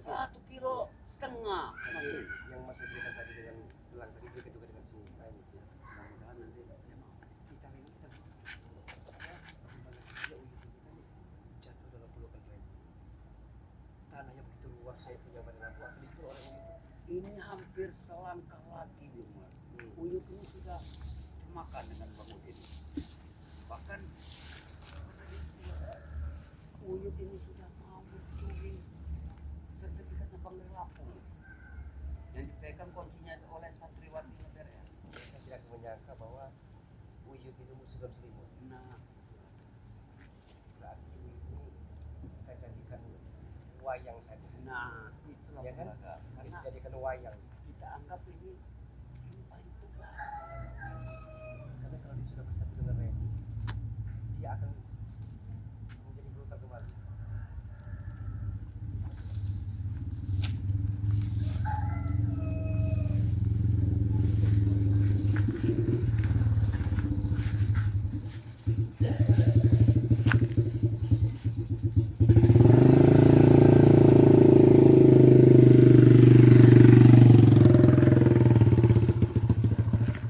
1,5 kilo. Yang Mas berikan tadi dengan gelang tadi berikan juga dengan si lain itu. Mudah-mudahan nanti Kita ini kita jatuh dalam pelukan Reni. Tanahnya begitu luas, saya punya badan aku. Itu orang ini hampir selangkah lagi, Umar. Uyut ini sudah makan dengan Bang Udin. Bahkan Uyut ini sudah mau mencuri sertifikatnya Banggai Lampung yang dipegang kuncinya oleh Santriwati Negara. saya tidak menyangka bahwa Uyut itu musuh selimut. Nah, Berarti Uyut ini kita jadikan wayang saja. nah itulah Ya kan? Bulaga. Karena Kita jadikan wayang. kita anggap ini paling tua. Karena kalau dia sudah bersatu dengan Reni, dia akan menjadi brutal kembali.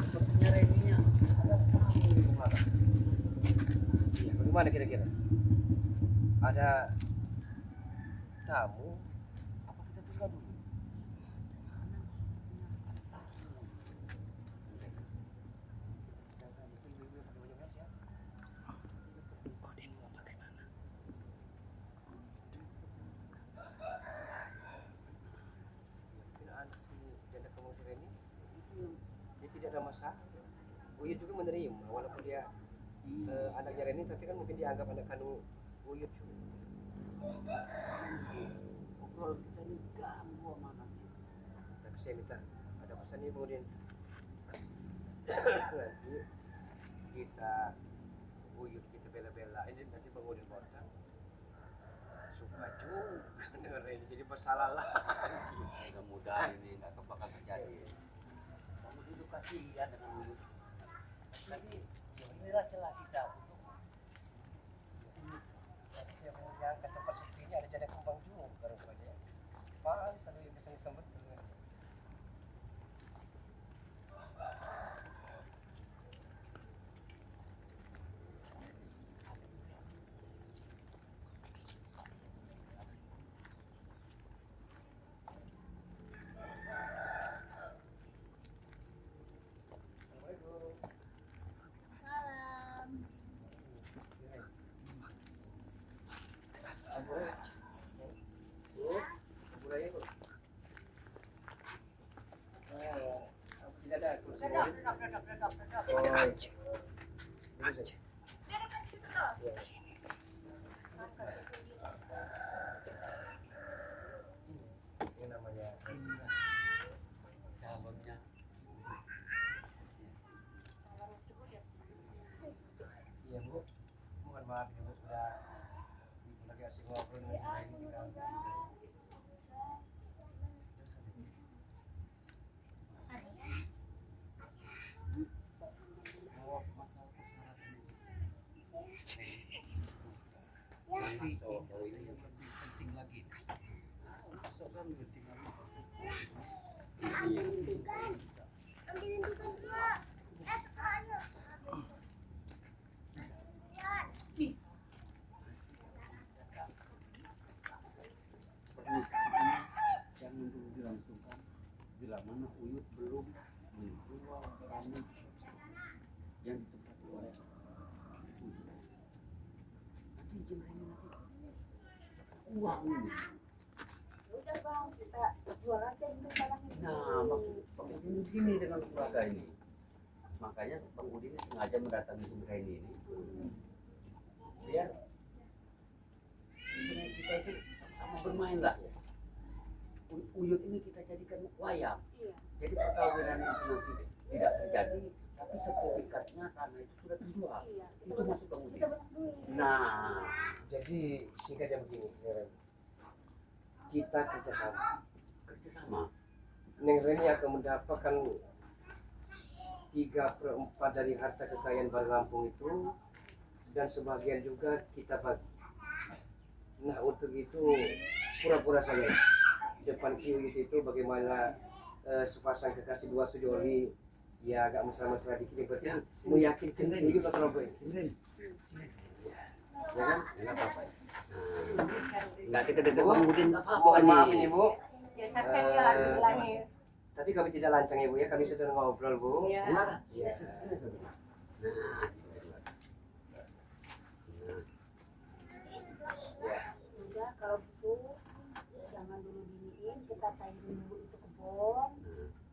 Sepertinya Reninya ada tamu di belakang. Ya, bagaimana kira-kira? Ada tamu? Apa kita tunggu dulu? Dia tidak ada masalah. Uyut juga menerima walaupun dia anaknya Reni, tapi kan mungkin dianggap anak kandung Uyut juga. Obrolan kita ini ganggu sama anaknya. Tapi saya minta ada pesan nih kemudian nanti kita Uyut kita bela-bela ini nanti Bang Udin kota suka juga dengan Reni jadi bersalah lah. Mudah-mudahan ini nggak bakal terjadi. Kamu itu kasihan dengan Uyut. Tapi inilah celah kita untuk Tapi saya menyangka tempat seperti ini ada jadi kembang juga rupanya. Pan kalau yang bisa disambut dengan tidak ada kursi. Ini namanya calonnya. iya Bu, mohon maaf ya Bu sudah lagi asik ngobrol dengan Reni kita. Jawab masalah persyaratan ini. Tapi ini yang lebih penting lagi. Masuk kan lebih penting lagi. Pernikahan jangan dulu dilangsungkan bila mana Uyut belum menjual tanah yang ditempati oleh Uyut. Nanti izin Reni nanti uang ini. Udah bang, kita jual aja ini barang ini. Nah, Bang Udin begini dengan keluarga ini. Makanya Bang Udin sengaja mendatangi Bung Reni ini. Biar misalnya kita itu sama-sama bermain lah. Uyut ini kita jadikan wayang. Iya. Jadi perkawinan itu nanti tidak terjadi, tapi sertifikatnya tanah itu sudah terjual. Iya. Itu masuk Bang Udin. Kita banyak duit. Nah, Jadi singkatnya begini, Reni. Kita kerjasama. Neng Reni akan mendapatkan 3/4 dari harta kekayaan Bang Lampung itu, dan sebagian juga kita bagi. Nah untuk itu pura-pura saja. depan Uyut itu bagaimana sepasang kekasih dua sejoli ya agak mesra-mesra dikit yang penting meyakinkan Uyut atau Robo ini. Ya kan? Enggak apa-apa. Nggak deket-deket Bang Udin, Nggak apa-apa. mohon maaf ini Bu. Ya saya ya hari lahir. Tapi kami tidak lancang ya Bu ya, kami sedang ngobrol Bu. Iya. Gimana? Iya. Ya. Udah kalau gitu jangan dulu diniin, kita cairin dulu itu kebun,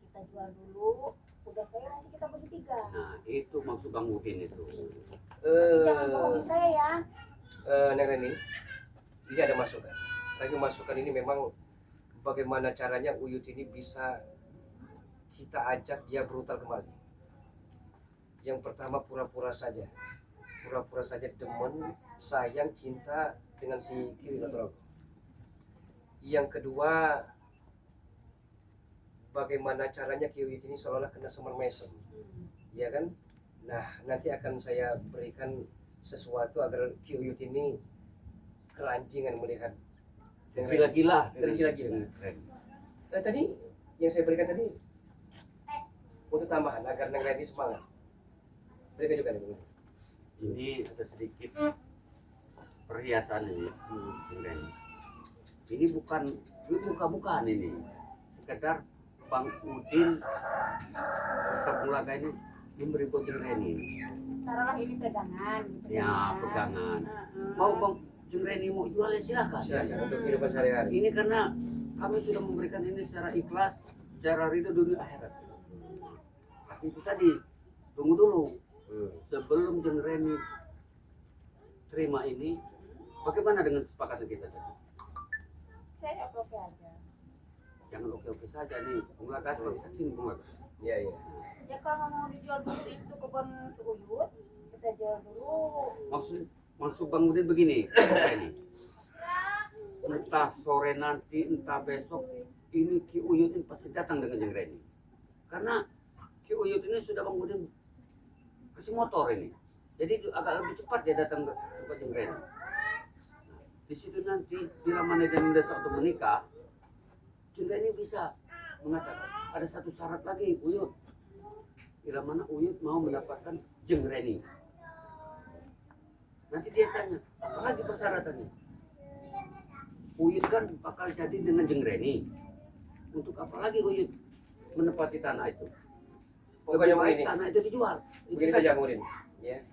kita jual dulu. Udah saya nanti kita bagi 3. Nah, itu maksud Bang Udin itu. Jangan bohongin saya ya. Neng Reni, ini ada masukan. Tapi masukan ini memang bagaimana caranya Uyut ini bisa kita ajak dia brutal kembali. Yang pertama pura-pura saja demen, sayang, cinta dengan si Uyut Rogo. Yang kedua, bagaimana caranya Uyut ini seolah-olah kena semar mesem, ya kan? Nah, nanti akan saya berikan sesuatu agar Uyut ini kelancingan melihat Tergila-gila. Tergila-gila. Tadi yang saya berikan tadi untuk tambahan agar Neng Reni semangat. Berikan juga nih. Ini ada sedikit perhiasan ini. Ini bukan bukan ini. Sekedar Bang Udin Kapulaga ini memberi buat Reni. Taruhlah ini pegangan. Ya, pegangan. Mau Bang Reni mau jual ya silakan. Silakan untuk kehidupan sehari-hari. Ini karena kami sudah memberikan ini secara ikhlas, secara ridho dunia akhirat. Tapi itu tadi, tunggu dulu. Sebelum Jeng Reni terima ini, bagaimana dengan kesepakatan kita tadi? Saya oke aja. Jangan oke-oke saja nih, penglagas, saksi nih penglagas. Iya, iya. Ya kalau mau dijual dulu itu kebun Uyut, kita jual dulu. Maksud Bang Udin begini, ini. Entah sore nanti, entah besok, ini Ki Uyut ini pasti datang dengan Jeng Reni. Karena Ki Uyut ini sudah Bang Udin kasih motor ini. Jadi agak lebih cepat dia datang ke tempat Jeng Reni. Di situ nanti bila mana dia mendesak untuk menikah, Jeng Reni bisa mengatakan ada satu syarat lagi Uyut. Bila mana Uyut mau mendapatkan Jeng Reni. Nanti dia tanya, apa lagi persyaratannya? Uyut kan bakal jadi dengan Jeng Reni. Untuk apa lagi Uyut menepati tanah itu? Pokoknya Lebih baik begini. tanah itu dijual. Begini saja Murin, ya.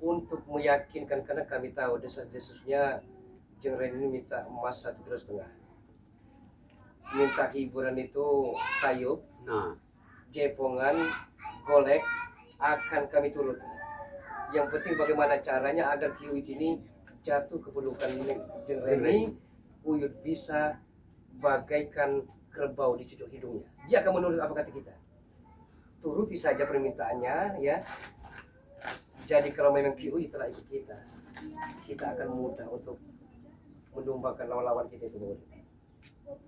Untuk meyakinkan karena kami tahu desas-desusnya Jeng Reni ini minta emas 1,5 kilo. Minta hiburan itu kayu, Nah, jepongan, golek akan kami turuti. Yang penting bagaimana caranya agar Uyut ini jatuh ke pelukan Jeng Reni, Uyut bisa bagaikan kerbau di cucuk hidungnya. Dia akan menurut apa kata kita. Turuti saja permintaannya, ya. Jadi kalau memang Uyut telah ikut kita, kita akan mudah untuk mendombakan lawan-lawan kita itu.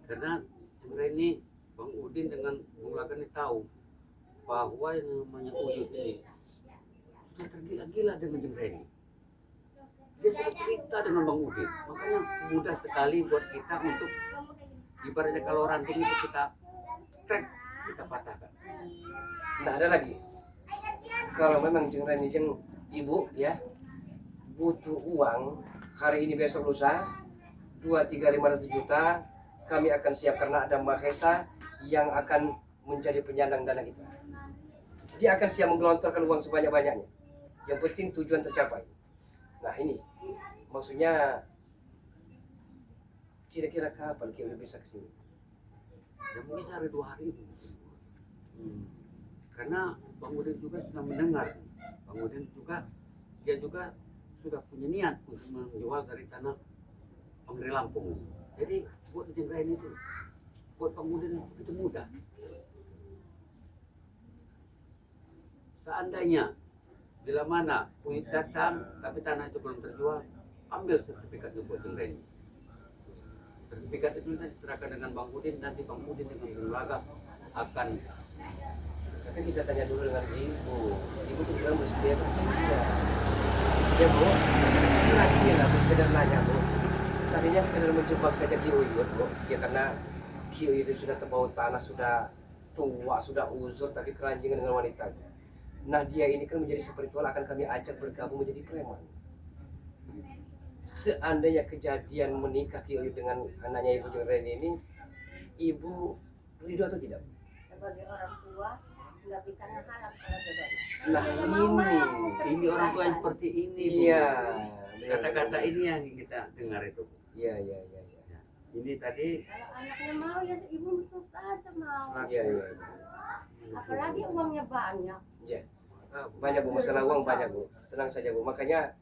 karena Jeng Reni, Bang Udin dengan Bung Lagan ini tahu bahwa yang namanya Uyut ini sudah tergila-gila dengan Jeng Reni. Dia sudah cerita dengan Bang Udin, makanya mudah sekali buat kita untuk ibaratnya kalau ranting itu kita trek, kita patahkan. Nah ada lagi, kalau memang Jeng Reni Jeng Ibu ya butuh uang hari ini besok lusa 2, 3, 500 juta, kami akan siap karena ada Mahesa yang akan menjadi penyandang dana kita. Dia akan siap menggelontorkan uang sebanyak-banyaknya. Yang penting tujuan tercapai. Nah ini maksudnya kira-kira kapan kita bisa ke sini? Ya mungkin sehari 2 hari itu. Karena Bang Udin juga sudah mendengar. Bang Udin juga, dia juga sudah punya niat untuk menjual dari tanah Penggeri Lampung. Jadi buat Jeng Reni itu, buat Bang Udin itu mudah. Seandainya bila mana Uyut datang tapi tanah itu belum terjual, ambil sertifikatnya buat Jeng Reni. Sertifikat itu nanti diserahkan dengan Bang Udin, nanti Bang Udin dengan Bung Laga akan. Tapi kita tanya dulu dengan ibu. Ibu tuh bilang mesti apa? Ya bu, kira-kira sekedar nanya bu. tadinya sekedar menjebak saja Ki Uyut, Bu. Ya karena Ki Uyut itu sudah terbawa tanah, sudah tua, sudah uzur, tapi keranjingan dengan wanita. Nah dia ini kan menjadi spiritual, akan kami ajak bergabung menjadi preman. Seandainya kejadian menikah Ki Uyut dengan anaknya Ibu Jeng Reni ini, Ibu ridho atau tidak? Sebagai orang tua nggak bisa ngehalang kalau jodoh. Nah Ini orang tua yang seperti ini, Bu. iya, Kata-kata ini yang kita dengar itu. iya. Ini tadi Kalau anaknya mau ya ibu tuh aja mau. Iya. Apalagi uangnya banyak. Iya. Banyak Bu, masalah uang banyak Bu. Tenang saja Bu. Makanya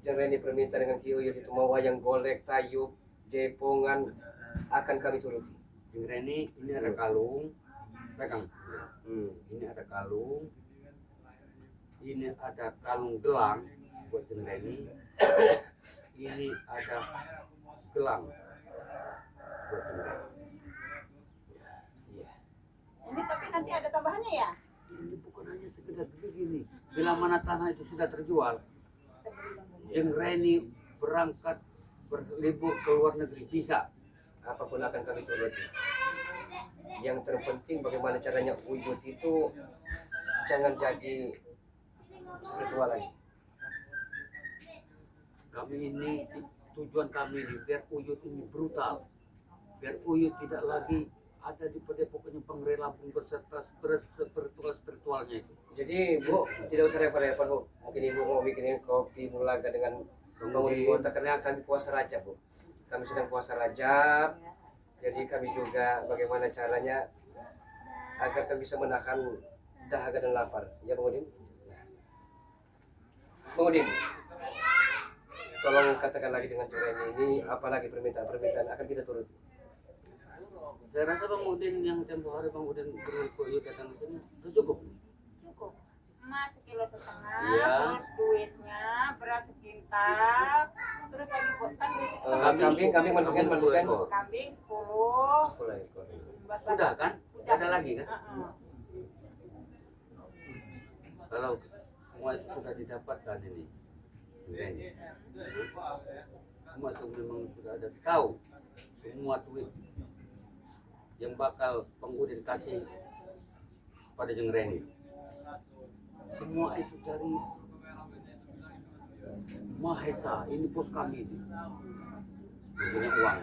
Jeng Reni perminta dengan Ki Uyut itu mau wayang golek, tayub, jepongan akan kami turuti. Jeng Reni, ini ada kalung, pegang. Ini ada kalung, ini ada kalung gelang buat Jeng Reni. Ini ada gelang buat Jeng Reni. Iya. Ini tapi nanti ada tambahannya ya? Ini bukan hanya sekedar begini. Bila mana tanah itu sudah terjual, Jeng Reni berangkat berlibur ke luar negeri bisa. Apapun akan kami turuti. Yang terpenting bagaimana caranya Uyut itu jangan jadi spiritual lagi. Kami ini tujuan kami ini biar Uyut ini brutal, biar Uyut tidak lagi ada di padepokan pengrela berserta spiritualnya itu. Jadi Bu tidak usah repot-repot Bu. Mungkin Ibu mau bikinin kopi mulaga dengan bangun kota karena kami puasa Rajab Bu. Kami sedang puasa Rajab. Jadi kami juga bagaimana caranya agar kami bisa menahan dahaga dan lapar. Ya Bang Udin. Bang Udin. Tolong katakan lagi dengan Jeng Reni ini apalagi permintaan akan kita turuti. Saya rasa Bang Udin yang tempoh hari Bang Udin Uyut datang ke sini sudah cukup. Cukup. Emas 1,5 kilo, Iya. terus duitnya beras sekintal, terus lagi kan duit Kambing mandukan kambing 10. Sudah kan? Tidak ada lagi kan? Kalau semua itu sudah didapatkan ini, semua itu memang sudah ada tahu semua duit yang bakal Bang Udin kasih pada Jeng Reni. Semua itu dari Mahesa, ini pos kami ini. Punya uang.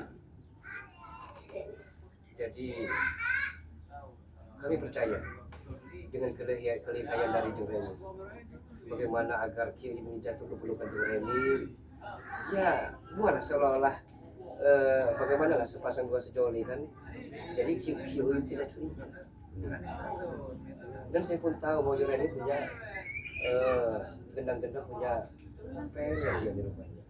Jadi kami percaya dengan kelihayan dari Jeng Reni. Bagaimana agar Ki ini jatuh ke pelukan Jeng Reni? Ya, bukanlah seolah-olah bagaimana lah sepasang dua sejoli kan. Jadi Ki tidak curiga. Dan saya pun tahu bahwa Jeng Reni punya gendang-gendang punya peler dia di rumahnya.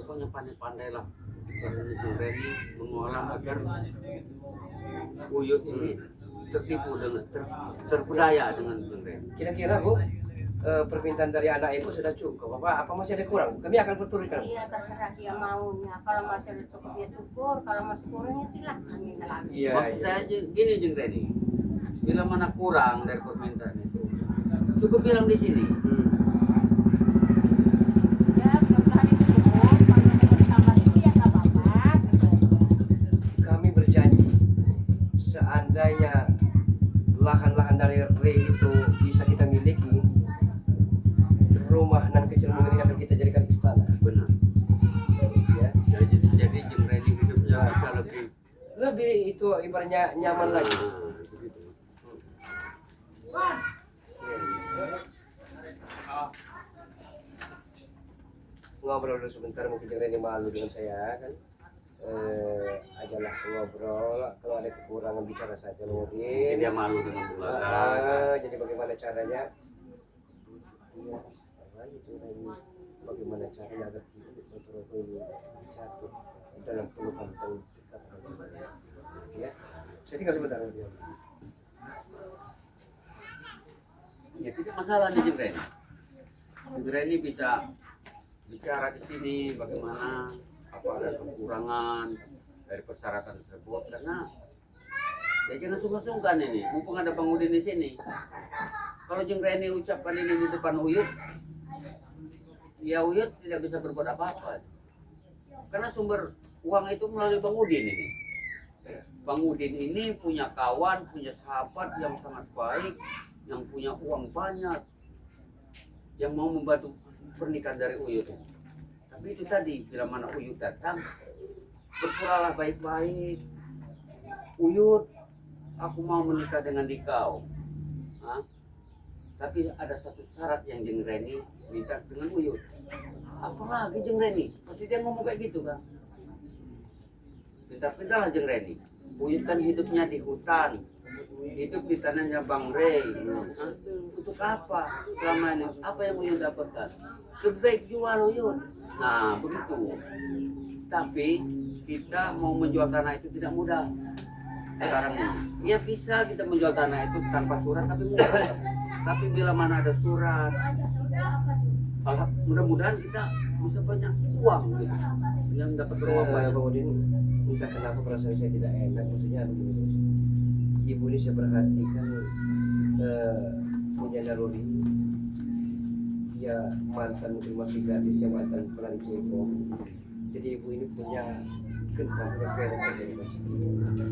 Pokoknya pandai-pandai lah Jeng Reni mengolah agar Uyut ini tertipu dengan terpedaya dengan Jeng Reni. Kira-kira Bu, permintaan dari anak Ibu sudah cukup apa masih ada kurang? Kami akan perturutkan. Iya terserah dia maunya. Kalau masih ada cukup ya syukur. Kalau masih kurangnya silahkan minta lagi. Iya, Maksud saya gini Jeng Reni, bila mana kurang dari permintaan itu, cukup bilang di sini. Ya, mudah-mudahan itu cukup. Kalau mau ditambah itu ya nggak apa-apa. Gitu. Kami berjanji seandainya lahan-lahan dari Rey itu bisa kita miliki, rumah dan kecil ini akan kita jadikan istana. Benar. Ya. Jadi Jeng Reni hidupnya bisa Lebih itu ibaratnya nyaman lagi. begitu. Ngobrol dulu sebentar, mungkin Jeng Reni malu dengan saya kan. Ajalah ngobrol, kalau ada kekurangan bicara saja Jadi mungkin. dia malu dengan keluarga. Jadi bagaimana caranya? Iya, lagi Jeng Reni. Bagaimana caranya agar betul-betul ini jatuh dalam pelukan dekat. Ya, saya tinggal sebentar. Ya tidak masalah nih Jeng Reni. Jeng Reni bisa bicara di sini bagaimana apa ada kekurangan dari persyaratan tersebut karena ya jangan sungkan-sungkan ini mumpung ada Bang Udin di sini. Kalau Jeng Reni ucapkan ini di depan Uyut, ya Uyut tidak bisa berbuat apa-apa. Karena sumber uang itu melalui Bang Udin ini. Bang Udin ini punya kawan, punya sahabat yang sangat baik, yang punya uang banyak, yang mau membantu pernikahan dari Uyut. Tapi itu tadi, bila mana Uyut datang, berpuralah baik-baik. Uyut, aku mau menikah dengan dikau. Hah? Tapi ada satu syarat yang Jeng Reni minta dengan Uyut. Apalagi Jeng Reni? Pasti dia ngomong kayak gitu kan. Pintar-pintarlah Jeng Reni. Uyut kan hidupnya di hutan, hidup di tanahnya Bang Rey. Hah? Untuk apa selama ini? Apa yang Uyut dapatkan? Sebaik jual Uyut. Nah begitu. Tapi kita mau menjual tanah itu tidak mudah. Sekarang ini ya bisa kita menjual tanah itu tanpa surat tapi mudah. Tapi bila mana ada surat, mudah-mudahan kita bisa banyak uang gitu, yang dapat rumah banyak. Bang Udin, entah kenapa perasaan saya tidak enak. Maksudnya begini, ibu ini saya perhatikan punya naluri. Dia mantan mungkin masih gadis, yang mantan pernah dicebong. Jadi ibu ini punya gentang kebencian dari masyarakat.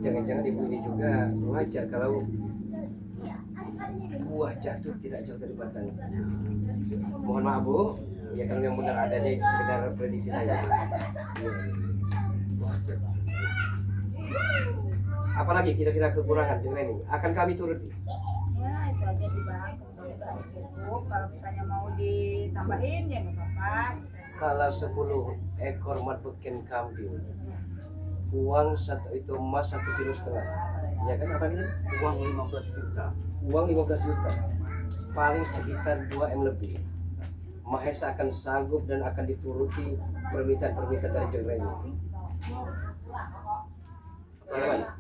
Jangan-jangan ibu ini juga wajar kalau buah jatuh tidak jauh dari batang. Mohon maaf Bu, ya kalau yang benar adanya itu sekedar prediksi saya. Apalagi kira-kira kekurangan dengan ini akan kami turuti. Ya itu aja sih Bang, mudah-mudahan cukup. Kalau misalnya mau ditambahin ya nggak apa-apa. Kalau 10 ekor mat beken kambing, uang satu itu emas 1,5 kilo, ya kan? Apa ini? Uang 15 juta. Uang 15 juta, paling sekitar 2 M lebih. Mahesa akan sanggup dan akan dituruti permintaan-permintaan dari Jeng Reni. Bagaimana?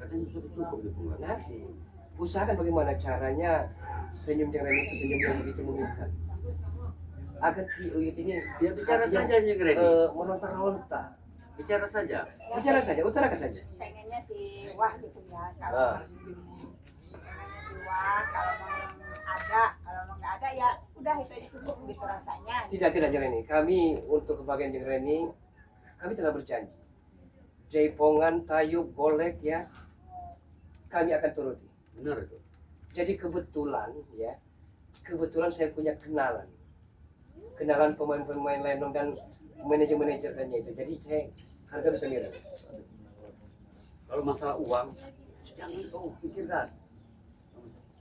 Katanya sudah cukup di bunga. Nanti usahakan bagaimana caranya senyum Jeng Reni itu senyum yang begitu memikat. Agar Ki Uyut ini Ya bicara hatinya, saja Jeng Reni. meronta-ronta. Bicara saja. Bicara saja, utarakan saja. Pengennya si Wah gitu ya. Ah. Pengennya si Wah kalau mau ada, kalau mau nggak ada ya udah itu aja cukup gitu rasanya. Tidak Jeng Reni. Kami untuk kebahagiaan Jeng Reni, kami telah berjanji. Jaipongan, tayub, golek ya, kami akan turuti. Benar itu. Jadi kebetulan ya, kebetulan saya punya kenalan pemain-pemain lenong dan manajer-manajernya itu. Jadi saya harga bisa mirip. Kalau masalah uang, jangan kau pikirkan.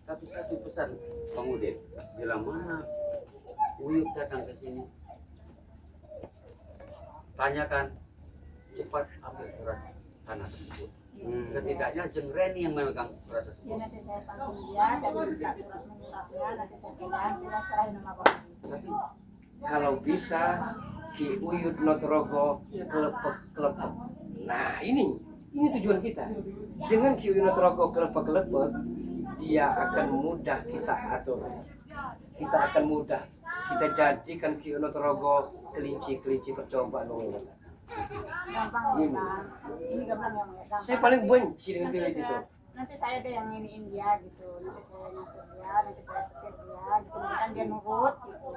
Tapi satu pesan Bang Udin, bila mana Uyut datang ke sini, tanyakan cepat ambil surat tanah tersebut. Setidaknya Jeng Reni yang memegang surat Ya tersebut. nanti saya panggil dia, saya minta surat menyuratnya, nanti saya pegang, kita serahin sama Bang. Tapi kalau bisa Ki Uyut Notorogo kelepek-kelepek. Nah ini tujuan kita. Dengan Ki Uyut Notorogo kelepek-kelepek, dia akan mudah kita atur. Kita akan mudah kita jadikan Ki Uyut Notorogo kelinci-kelinci percobaan. Gampang ya Bang. Ini gampang ya Bang. Gampang. Saya paling benci dengan pilih itu. Nanti saya deh yang iniin dia gitu. Nanti saya ngatur dia, nanti saya setir dia, gitu kan dia nurut gitu.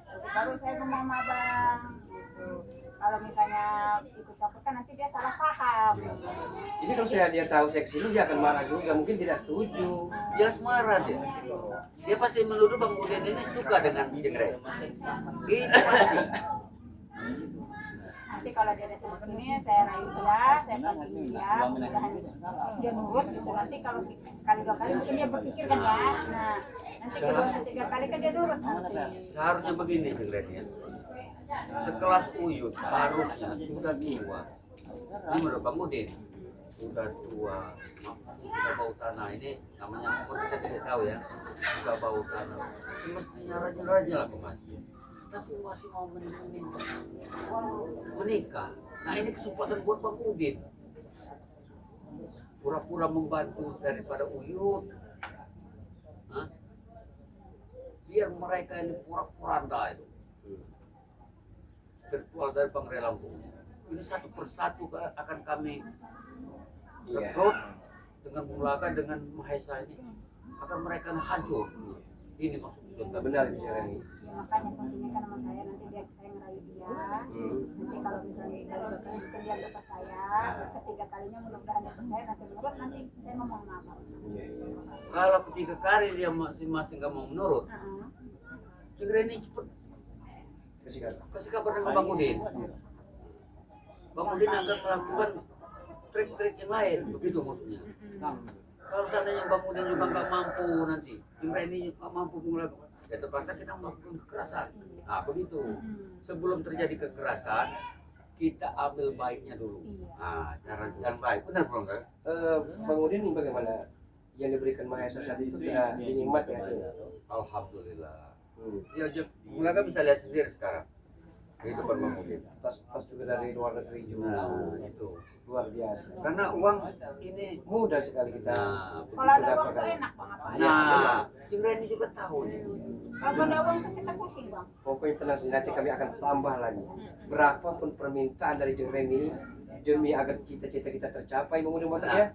Jadi baru saya ngomong sama Abang gitu. Kalau misalnya ikut campur kan nanti dia salah paham. Jadi kalau dia tahu saya kesini dia akan marah juga, mungkin tidak setuju. Jelas marah dia. Dia pasti menuduh Bang Udin ini suka dengan Jeng Reni. Itu pasti. Nanti kalau dia datang ke sini saya rayu dia, saya panggil dia, mudah-mudahan dia nurut gitu. Nanti kalau sekali dua kali mungkin dia berpikir kan ya. Nah, nanti kedua ketiga kali kan dia nurut nanti. Seharusnya begini Jeng Reni ya. Sekelas Uyut harusnya sudah tua. Ini menurut Bang Udin sudah tua, sudah bau tanah ini namanya kita tidak tahu ya. Sudah bau tanah. Semestinya rajin-rajin lah ke masjid. Tapi masih mau menikah. Nah ini kesempatan buat Bang Udin. Pura-pura membantu daripada Uyut. Hah? Biar mereka ini pura-puranda itu. Virtual dari Bang Rey Lampung. Ini satu persatu akan kami rekrut dengan mulakan dengan Mahesa ini akan mereka hancur. Ini maksud tujuan kami. Benar Jeng Reni. makanya kuncinya kan sama saya, nanti dia saya ngerayu dia. Nanti kalau misalnya dia nggak percaya, ketiga kalinya mudah-mudahan dia percaya, nanti menurut, nanti saya ngomong sama abang. Kalau ketiga kali dia masing-masing nggak mau menurut, Cing Reni cepet kasih kabar dengan Bang Udin. Bang Udin akan melakukan trik-trik yang lain, begitu maksudnya. Kalau seandainya Bang Udin juga nggak mampu nanti, Cing Reni nggak mampu melakukan, ya terpaksa kita melakukan kekerasan. Nah begitu. Sebelum terjadi kekerasan, kita ambil baiknya dulu. Nah cara yang baik, benar belum kan? Bang Udin bagaimana? Yang diberikan Mahesa saat itu sudah dinikmati hasilnya. Alhamdulillah. Ya, mereka bisa lihat sendiri sekarang kehidupan Bang Udin. Tas juga dari luar negeri juga. Nah, itu Luar biasa. karena uang ini. Mudah sekali kita. Kalau ada uang tuh enak bang apa? Nah, Cing Reni juga tahu nih. Kalau ada uang tuh kita pusing bang. Pokoknya tenang saja, nanti kami akan tambah lagi. Berapapun permintaan dari Jeng Reni demi agar cita-cita kita tercapai, Bang Udin ya,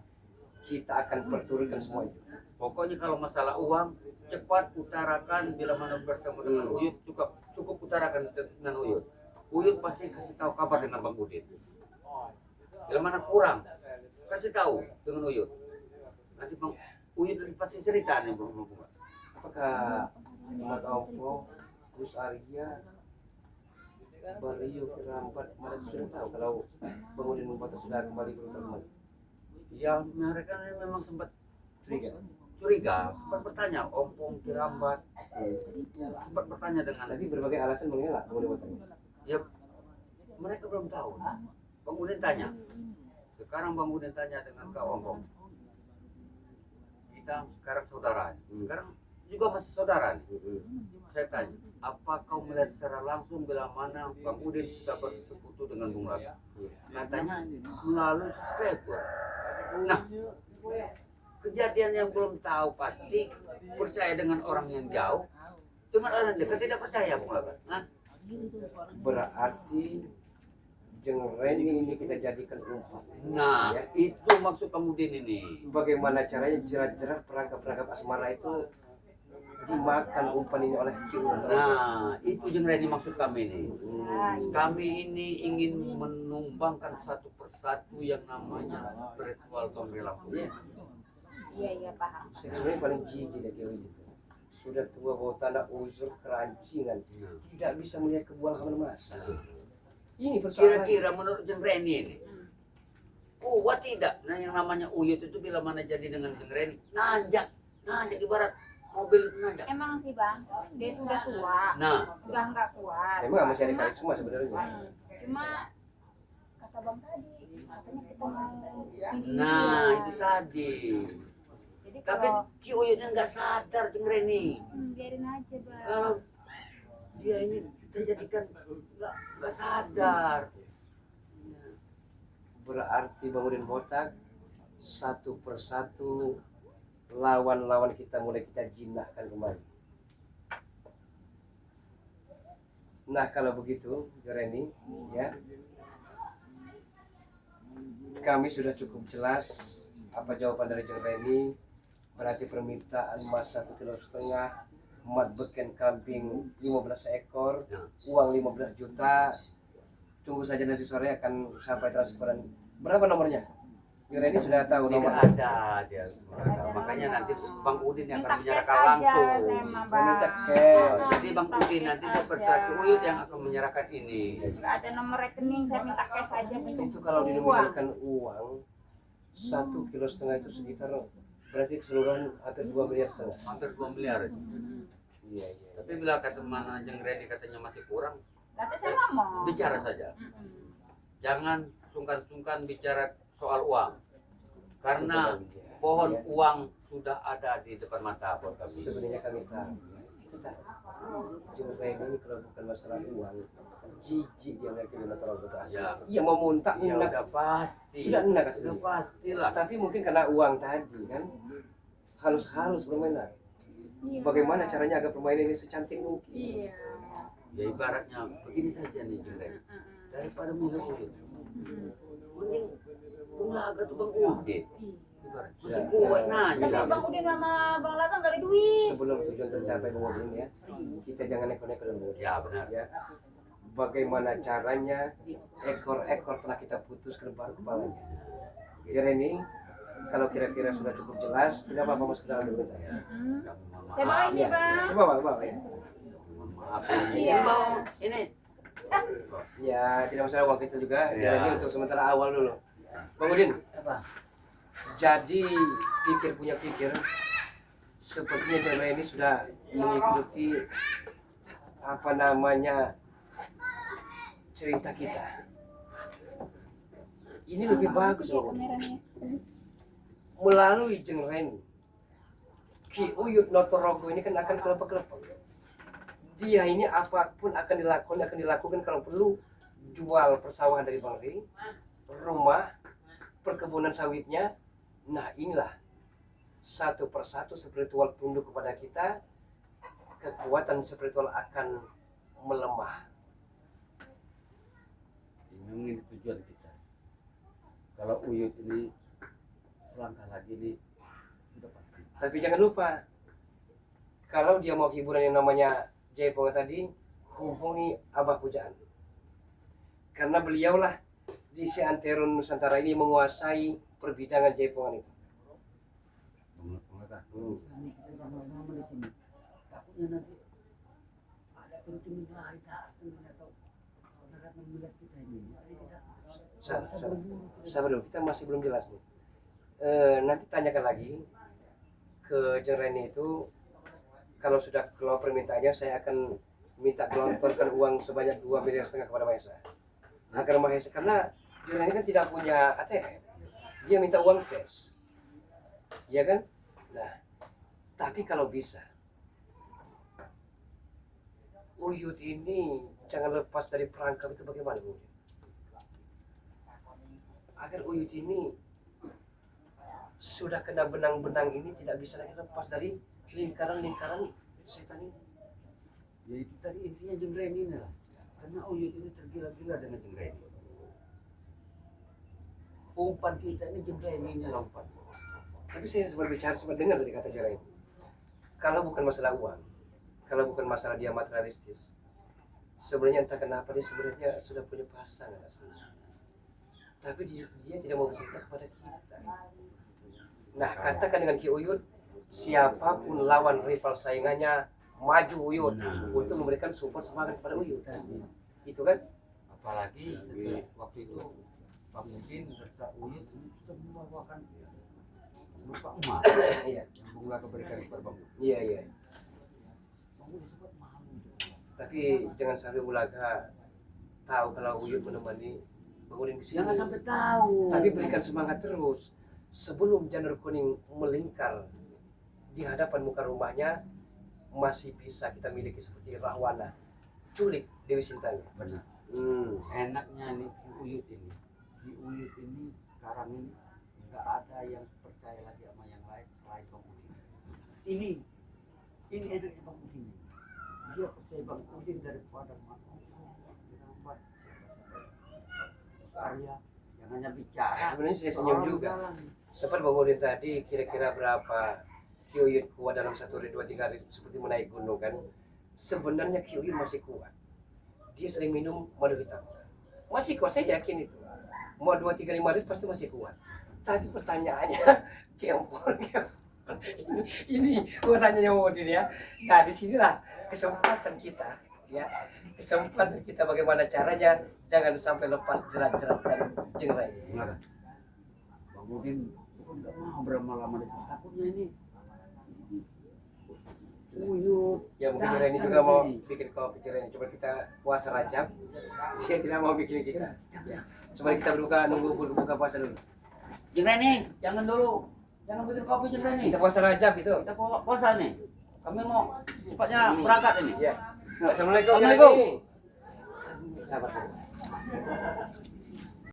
kita akan perturutkan semua itu. Pokoknya kalau masalah uang, cepat utarakan bila mana bertemu dengan Uyut, cukup utarakan dengan Uyut. Uyut pasti kasih tahu kabar dengan Bang Udin. Bila mana kurang, kasih tahu dengan Uyut. Nanti Bang Uyut pasti cerita nih Bang. Apakah Ahmad Ompo, Gus Arya, Bario Kerambat, mereka sudah tahu kalau Bang Udin membuat sudah kembali ke teman? Ya mereka memang sempat Curiga. sempat bertanya, Ompong Kirambat, sempat bertanya dengan, Tapi berbagai alasan mengelak Bang Udin bertanya. ya mereka belum tahu. Bang Udin tanya, sekarang Bang Udin tanya dengan Kak Ompong, kita sekarang saudara, sekarang juga masih saudara nih. Saya tanya, apa kau melihat secara langsung bila mana Bang Udin sudah bersekutu dengan Bung Laga? Katanya melalui subscriber. Nah, kejadian yang belum tahu pasti percaya dengan orang yang jauh, dengan orang yang dekat tidak percaya Bung Laga. Nah, Berarti Jeng Reni ini kita jadikan umpan. nah Ya. itu maksud Bang Udin ini. Bagaimana caranya jerat-jerat perangkap-perangkap asmara itu dimakan umpan ini oleh Kiura. Nah, itu Jeng Reni maksud kami ini. Kami ini ingin menumbangkan satu persatu yang namanya spiritual pembela. Iya paham. Sebenarnya paling jijik dari Kiura itu. Sudah tua bawa tanah uzur kerancingan, tidak bisa melihat kebuahan kemana-mana. Ini persoalan. Kira-kira menurut Jeng Reni ini, kuat tidak? Nah yang namanya Uyut itu bila mana jadi dengan Jeng Reni, nanjak ibarat mobil itu nanjak. Emang sih bang, dia sudah tua, Nah, udah nggak kuat. Memang nggak masih ada karisma sebenarnya. Cuma kata bang tadi, katanya kita mau ini nah dulu. itu tadi. Jadi Tapi kalau Ki Uyutnya nggak sadar Jeng Reni. biarin aja bang. Kalau dia ini kita jadikan nggak sadar. Berarti Bang Udin botak satu persatu lawan-lawan kita mulai kita jinakkan kembali. Nah kalau begitu Reni ya, kami sudah cukup jelas apa jawaban dari Jeng Reni. Berarti permintaan emas 1,5 kilo, emat beken kambing 15 ekor, uang 15 juta. Tunggu saja nanti sore akan sampai transferan. Berapa nomornya? Reni sudah tahu Tidak nomor. ada dia. Makanya nanti Bang Udin yang akan Minta cash menyerahkan aja langsung. sama Minta bang. cash. Jadi Bang Udin nanti dia bersatu Uyut yang akan menyerahkan ini. Nggak ada nomor rekening, saya minta cash aja bentuk Itu kalau uang. dinominalkan uang 1,5 kilo itu sekitar berarti keseluruhan hampir 2,5 miliar. Hampir 2 miliar. Iya iya. Tapi bila kata mana Jeng Reni katanya masih kurang, Tapi saya ngomong. bicara saja. Jangan sungkan-sungkan bicara soal uang. Karena pohon uang sudah ada di depan mata buat kami. Sebenarnya kami tahu itu tahu. Jeng Reni ini kalau bukan masalah uang, jijik dia melihat kedua terlalu bekas. Ya. Iya mau muntah, Ya enak. udah pasti. Sudah enak asli. Sudah pastilah. Tapi mungkin karena uang tadi kan halus-halus permainan. Iya. Bagaimana caranya agar permainan ini secantik mungkin? Iya. Ya ibaratnya begini saja nih Jeng Reni. Daripada milih Uyut. Mending Bung Laga tuh Bang Udin. Masih kuat nah. Tapi Bang Udin sama Bang Laka nggak ada duit. Sebelum tujuan tercapai Bang Udin ya, kita jangan neko-neko dulu. Ya benar. Ya. Bagaimana caranya ekor-ekor telah kita putuskan baru kepalanya. Jadi ini kalau kira-kira sudah cukup jelas, tidak apa-apa masuk dalam dulu kita. Saya bawa ini Ya, Bang. coba bawa ya. Maaf. Iya. Ini. Ya, tidak masalah uang kita juga. Ya. Jadi untuk sementara awal dulu. Bang Udin, Apa? jadi punya pikir, sepertinya Jendra ini sudah mengikuti apa namanya cerita kita. Ini lebih bagus Bang Udin. Melalui Jendra ini, Ki Uyut Notorogo ini kan akan kelepek-kelepek. Dia ini apapun akan dilakukan kalau perlu jual persawahan dari Bang Ri, rumah, perkebunan sawitnya. Nah inilah satu persatu spiritual tunduk kepada kita, kekuatan spiritual akan melemah. Ini tujuan kita. Kalau Uyut ini selangkah lagi ini sudah pasti. Tapi jangan lupa, kalau dia mau hiburan yang namanya Jaipongan tadi, hubungi Abah Pujaan. Karena beliaulah di seantero Nusantara ini menguasai perbidangan Jaipongan itu. Kita sama-sama di sini. Takutnya nanti ada penculik lain datang atau saudara melihat kita ini. Jadi kita Sabar dulu, kita masih belum jelas nih. Nanti tanyakan lagi ke Jenreni itu. Kalau sudah keluar permintaannya, saya akan minta gelontorkan uang sebanyak 2,5 miliar kepada Mahesa. Agar Mahesa, karena Jenreni kan tidak punya ATM, dia minta uang cash, ya kan? Nah, tapi kalau bisa, Uyut ini jangan lepas dari perangkap itu bagaimana Bu? Agar Uyut ini sudah kena benang-benang ini tidak bisa lagi lepas dari lingkaran-lingkaran setan ini. ya itu tadi intinya Jengreni ini lah. Karena Uyut ini tergila-gila dengan Jengreni. Umpan kita ini Jengreni ini lah umpan. Tapi saya sempat bicara, sempat dengar dari kata Jera ini. Kalau bukan masalah uang, kalau bukan masalah dia materialistis, sebenarnya entah kenapa dia sebenarnya sudah punya pasangan aslinya. Tapi dia tidak mau bercerita kepada kita. Nah, katakan dengan Ki Uyut, siapapun lawan rival saingannya, maju Uyut untuk memberikan support semangat kepada Uyut. Itu kan? Apalagi waktu itu Bang Udin serta Uyut ini sudah membawakan berupa emas Iya, yang bunga keberikan kepada Bang Udin. iya. Bang Udin sempat malu. Tapi jangan sampai Ulaga tahu kalau Uyut menemani Bang Udin ke sini. Jangan sampai tahu. Tapi berikan semangat terus. Sebelum janur kuning melingkar di hadapan muka rumahnya, masih bisa kita miliki seperti Rahwana, culik Dewi Sintanya. Benar. Enaknya nih Ki Uyut ini. Ki Uyut ini sekarang ini nggak ada yang percaya lagi sama yang lain selain Bang Udin. Ini enaknya Bang Udin. Dia percaya Bang Udin daripada Muhammad Arya yang hanya bicara. Sebenarnya saya senyum Orang juga. jalan. Seperti Bang Udin tadi, kira-kira berapa Ki Uyut kuat dalam 1 hari 2-3 hari seperti menaik gunung kan? Sebenarnya Ki Uyut masih kuat. Dia sering minum madu hitam. Masih kuat, saya yakin itu. Mau 2-3-5 hari pasti masih kuat. Tapi pertanyaannya, kempor. Ini pertanyaannya Bang Udin ya. Nah, disinilah kesempatan kita, ya. Kesempatan kita bagaimana caranya jangan sampai lepas jerat-jerat dan Jengreni. Benar. Bang Udin bukan nggak mau berlama-lama di sini. Takutnya ini Uyut. Ya mungkin Jengreni juga mau bikin kopi Jengreni. Coba kita puasa Rajab, dia tidak mau bikin kita. Ya. Coba kita nunggu buka puasa dulu. Jengreni, jangan dulu. Jangan bikin kopi Jengreni. Kita puasa Rajab itu. Kita puasa nih. Kami mau cepatnya berangkat ini. Ya. Assalamualaikum. Assalamualaikum. Jengreni. Sabar.